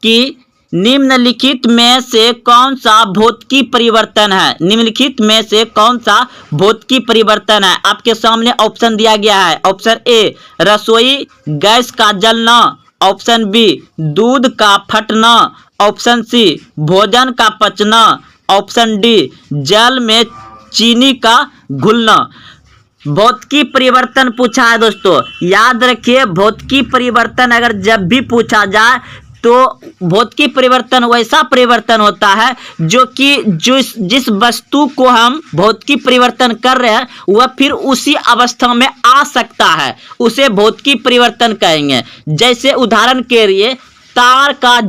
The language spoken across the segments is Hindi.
कि निम्नलिखित में से कौन सा भौतिकी परिवर्तन है। निम्नलिखित में से कौन सा भौतिकी परिवर्तन है। आपके सामने ऑप्शन दिया गया है। ऑप्शन ए रसोई गैस का जलना, ऑप्शन बी दूध का फटना, ऑप्शन सी भोजन का पचना, ऑप्शन डी जल में चीनी का घुलना। भौतिकी परिवर्तन पूछा है दोस्तों, याद रखिए भौतिकी परिवर्तन अगर जब भी पूछा जाए तो भौतिकी परिवर्तन वैसा परिवर्तन होता है जो कि जिस वस्तु को हम भौतिकी परिवर्तन कर रहे हैं वह फिर उसी अवस्था में आ सकता है, उसे भौतिकी परिवर्तन कहेंगे। जैसे उदाहरण के लिए तार का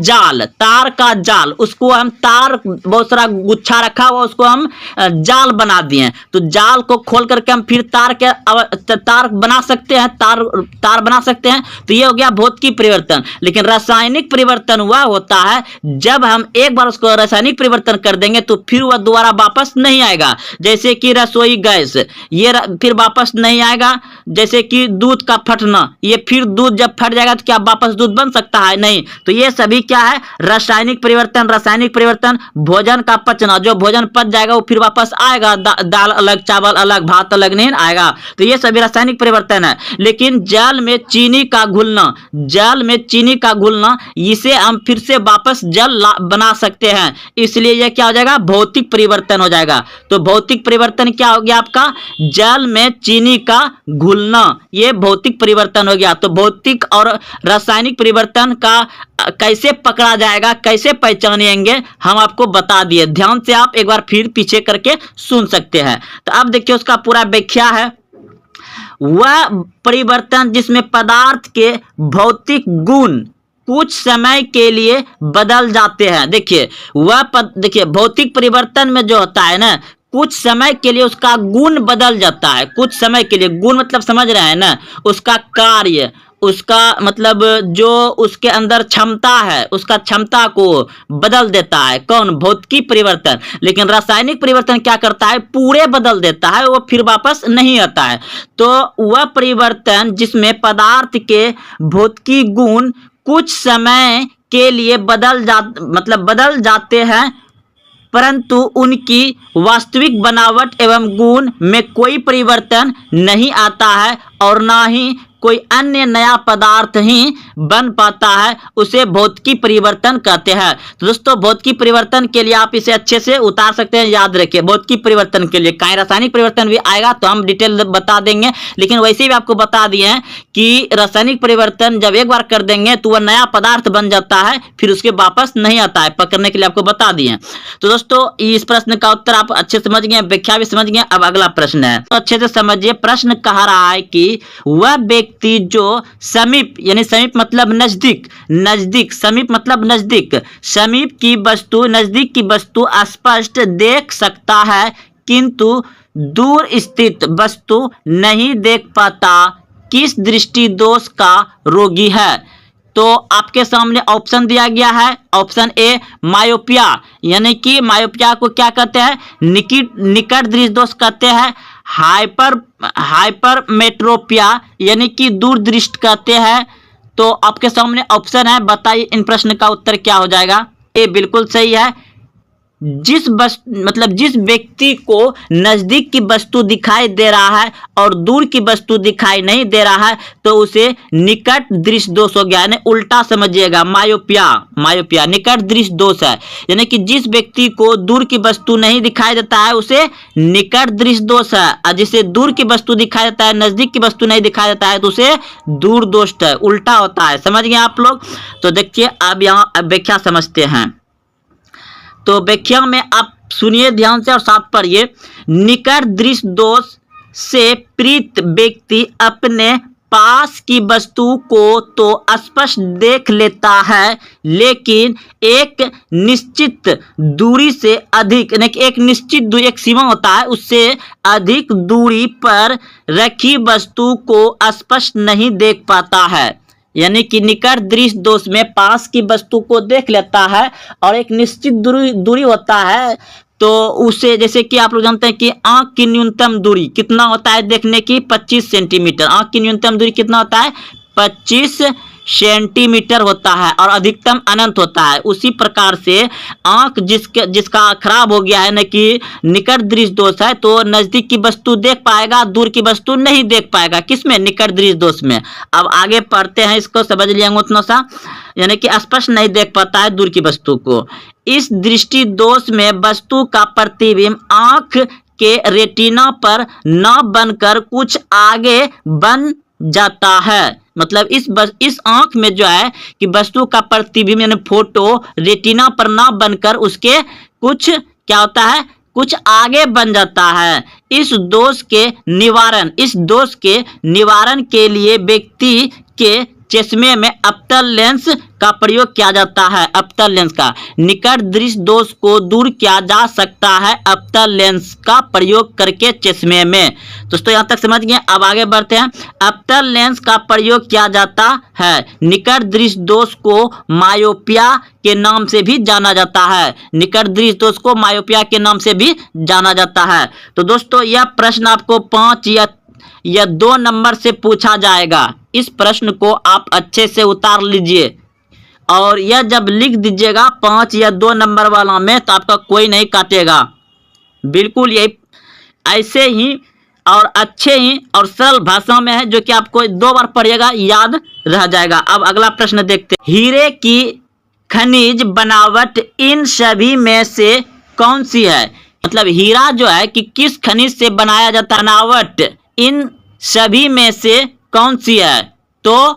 जाल, उसको हम तार बहुत सारा गुच्छा रखा हुआ उसको हम जाल बना दिए, तो जाल को खोल करके हम फिर तार बना सकते हैं, तार बना सकते हैं। तो ये हो गया भौतिकी परिवर्तन। लेकिन रासायनिक परिवर्तन हुआ होता है जब हम एक बार उसको रासायनिक परिवर्तन कर देंगे तो फिर वह दोबारा वापस नहीं आएगा। जैसे कि रसोई गैस, ये फिर वापस नहीं आएगा। जैसे कि दूध का फटना, ये फिर दूध जब फट जाएगा तो क्या वापस दूध बन सकता है? नहीं। तो ये सभी क्या है? रासायनिक परिवर्तन। रासायनिक परिवर्तन भोजन का पचना, जो भोजन पच जाएगा वो फिर वापस आएगा, दाल अलग चावल अलग भात अलग नहीं आएगा। तो ये सभी रासायनिक परिवर्तन है। लेकिन जल में चीनी का घुलना, इसे हम फिर से वापस जल बना सकते हैं, इसलिए ये क्या हो जाएगा? भौतिक परिवर्तन हो जाएगा। तो भौतिक परिवर्तन क्या हो गया आपका? जल में चीनी का घुलना, ये भौतिक परिवर्तन हो गया। तो भौतिक और रासायनिक परिवर्तन का कैसे पकड़ा जाएगा, कैसे पहचानेंगे, हम आपको बता दिए। ध्यान से आप एक बार फिर पीछे करके सुन सकते हैं। तो अब देखिए उसका पूरा व्याख्या है। वह परिवर्तन जिसमें पदार्थ के भौतिक गुण कुछ समय के लिए बदल जाते हैं। देखिए देखिए भौतिक परिवर्तन में जो होता है ना, कुछ समय के लिए उसका गुण बदल जाता है। कुछ समय के लिए, गुण मतलब समझ रहे हैं ना, उसका कार्य, उसका मतलब जो उसके अंदर क्षमता है, उसका क्षमता को बदल देता है। कौन? भौतिकी परिवर्तन। लेकिन रासायनिक परिवर्तन क्या करता है? पूरे बदल देता है, वो फिर वापस नहीं आता है। तो वह परिवर्तन जिसमें पदार्थ के भौतिकी गुण कुछ समय के लिए बदल जाते हैं, परंतु उनकी वास्तविक बनावट एवं गुण में कोई परिवर्तन नहीं आता है और ना ही कोई अन्य नया पदार्थ ही बन पाता है, उसे भौतिकी परिवर्तन कहते हैं। तो दोस्तों भौतिकी परिवर्तन के लिए आप इसे अच्छे से उतार सकते हैं, याद रखिए। भौतिकी परिवर्तन के लिए कहीं रासायनिक परिवर्तन भी आएगा तो हम डिटेल बता देंगे, लेकिन वैसे भी आपको बता दिए हैं कि रासायनिक परिवर्तन जब एक बार कर देंगे तो वह नया पदार्थ बन जाता है, फिर उसके वापस नहीं आता है। पकड़ने के लिए आपको बता दिए। तो दोस्तों इस प्रश्न का उत्तर आप अच्छे समझ गए, व्याख्या भी समझ गए। अब अगला प्रश्न है, तो अच्छे से समझिए। प्रश्न कह रहा है कि वह व्यक्ति जो समीप, यानी समीप मतलब नजदीक, समीप मतलब नजदीक, समीप की वस्तु, नजदीक की वस्तु स्पष्ट देख सकता है किंतु दूर स्थित वस्तु नहीं देख पाता, किस दृष्टि दोष का रोगी है? तो आपके सामने ऑप्शन दिया गया है। ऑप्शन ए मायोपिया, यानी कि मायोपिया को क्या कहते हैं? निकट दृष्टि दोष कहते हैं। हाइपरमेट्रोपिया यानी कि दूर दृष्टि कहते हैं। तो आपके सामने ऑप्शन है, बताइए इन प्रश्न का उत्तर क्या हो जाएगा? ए बिल्कुल सही है। जिस व्यक्ति को नजदीक की वस्तु दिखाई दे रहा है और दूर की वस्तु दिखाई नहीं दे रहा है तो उसे निकट दृष्टि दोष हो गया, यानी उल्टा समझिएगा। मायोपिया निकट दृष्टि दोष है, यानी कि जिस व्यक्ति को दूर की वस्तु नहीं दिखाई देता है उसे निकट दृष्टि दोष है, और जिसे दूर की वस्तु दिखाई देता है, नजदीक की वस्तु नहीं दिखाई देता है तो उसे दूर दोष है, उल्टा होता है। समझ गए आप लोग? तो देखिए अब यहाँ व्याख्या समझते हैं। तो व्याख्या में आप सुनिए ध्यान से और साथ पढ़िए। निकट दृष्टि दोष से पीड़ित व्यक्ति अपने पास की वस्तु को तो स्पष्ट देख लेता है, लेकिन एक निश्चित दूरी से अधिक, एक निश्चित दूरी, एक सीमा होता है, उससे अधिक दूरी पर रखी वस्तु को स्पष्ट नहीं देख पाता है। यानी कि निकट दृष्टि दोष में पास की वस्तु को देख लेता है और एक निश्चित दूरी होता है, तो उसे, जैसे कि आप लोग जानते हैं कि आंख की न्यूनतम दूरी कितना होता है देखने की? 25 सेंटीमीटर। आंख की न्यूनतम दूरी कितना होता है? 25 सेंटीमीटर होता है और अधिकतम अनंत होता है। उसी प्रकार से आंख जिसका खराब हो गया है न कि निकट दृष्टि दोष है, तो नजदीक की वस्तु देख पाएगा, दूर की वस्तु नहीं देख पाएगा। किसमें? निकट दृष्टि दोष में। अब आगे पढ़ते हैं, इसको समझ लिया उतना सा, यानी कि स्पष्ट नहीं देख पाता है दूर की वस्तु को। इस दृष्टि दोष में वस्तु का प्रतिबिंब आंख के रेटिना पर न बनकर कुछ आगे बन जाता है। मतलब इस आंख में जो है कि वस्तु का प्रतिबिंब यानी फोटो रेटिना पर न बनकर उसके कुछ क्या होता है, कुछ आगे बन जाता है। इस दोष के निवारण के लिए व्यक्ति के चश्मे में अवतल लेंस का प्रयोग किया जाता है। अवतल लेंस का निकट दृष्टि दोष को दूर किया जा सकता है अवतल लेंस का प्रयोग करके चश्मे में। दोस्तों यहाँ तक समझ गए। अब आगे बढ़ते हैं। अवतल लेंस का प्रयोग किया जाता है। निकट दृष्टि दोष को मायोपिया के नाम से भी जाना जाता है। निकट दृष्टि दोष को मायोपिया के नाम से भी जाना जाता है। तो दोस्तों यह प्रश्न आपको 5 या 2 नंबर से पूछा जाएगा। इस प्रश्न को आप अच्छे से उतार लीजिए और यह जब लिख दीजिएगा 5 या 2 नंबर वाला में, तो आपका कोई नहीं काटेगा। बिल्कुल यही ऐसे ही और अच्छे ही और सरल भाषा में है, जो कि आपको 2 बार पढ़िएगा याद रह जाएगा। अब अगला प्रश्न देखते हैं। हीरे की खनिज बनावट इन सभी में से कौन सी है? मतलब हीरा जो है कि किस खनिज से बनाया जाता है, बनावट इन सभी में से कौन सी है? तो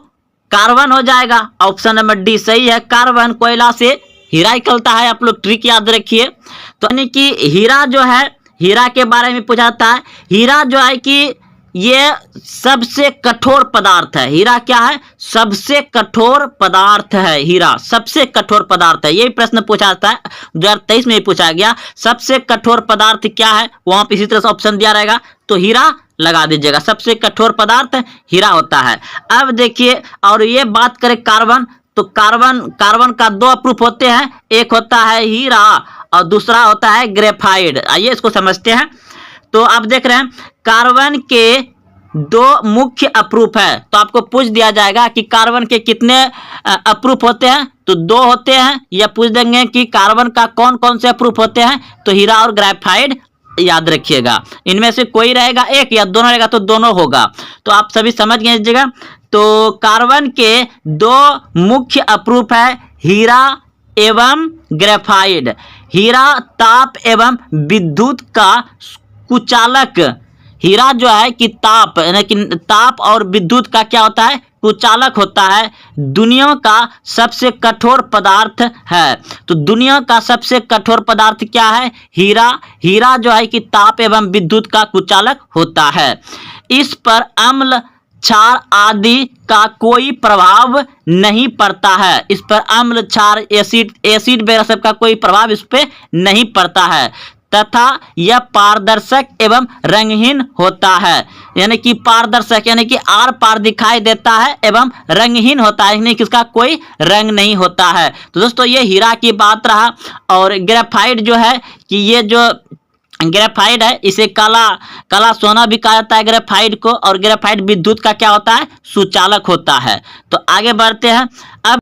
कार्बन हो जाएगा। ऑप्शन नंबर डी सही है, कार्बन। कोयला से हीरा निकलता है, आप लोग ट्रिक याद रखिए। तो यानी कि हीरा जो है, हीरा के बारे में पूछा जाता है। हीरा जो है कि ये सबसे कठोर पदार्थ है। हीरा क्या है? सबसे कठोर पदार्थ है। हीरा सबसे कठोर पदार्थ है। यही प्रश्न पूछा जाता है, 2023 में ही पूछा गया। सबसे कठोर पदार्थ क्या है? वहां पर इसी तरह से ऑप्शन दिया रहेगा, तो हीरा लगा दीजिएगा। सबसे कठोर पदार्थ हीरा होता है। अब देखिए, और ये बात करें कार्बन, तो कार्बन का 2 प्रूफ होते हैं। एक होता है हीरा और दूसरा होता है ग्रेफाइट। आइए इसको समझते हैं। तो आप देख रहे हैं कार्बन के 2 मुख्य अप्रूफ है। तो आपको पूछ दिया जाएगा कि कार्बन के कितने अप्रूफ होते हैं, तो 2 होते हैं। या पूछ देंगे कि कार्बन का कौन कौन से अप्रूफ होते हैं, तो हीरा और ग्रेफाइट याद रखिएगा। इनमें से कोई रहेगा एक या दोनों रहेगा, तो दोनों होगा। तो आप सभी समझ गए इस जगह। तो कार्बन के 2 मुख्य अप्रूफ है, हीरा एवं ग्रेफाइट। हीरा ताप एवं विद्युत का कुचालक। हीरा जो है कि ताप, यानी कि ताप और विद्युत का क्या होता है, कुचालक होता है। दुनिया का सबसे कठोर पदार्थ है। तो दुनिया का सबसे कठोर पदार्थ क्या है? हीरा। हीरा जो है कि ताप एवं विद्युत का कुचालक होता है। इस पर अम्ल, क्षार आदि का कोई प्रभाव नहीं पड़ता है। इस पर अम्ल, क्षार, एसिड वगैरह सब का कोई प्रभाव इस पे नहीं पड़ता है। तथा यह पारदर्शक एवं रंगहीन होता है। यानी कि पारदर्शक यानी कि आर पार दिखाई देता है एवं रंगहीन होता है, यानी कि इसका कोई रंग नहीं होता है। तो दोस्तों ये हीरा की बात रहा। और ग्रेफाइट जो है कि ये जो ग्रेफाइट है, इसे काला सोना भी कहा जाता है ग्रेफाइट को। और ग्रेफाइट विद्युत का क्या होता है? सुचालक होता है। तो आगे बढ़ते हैं। अब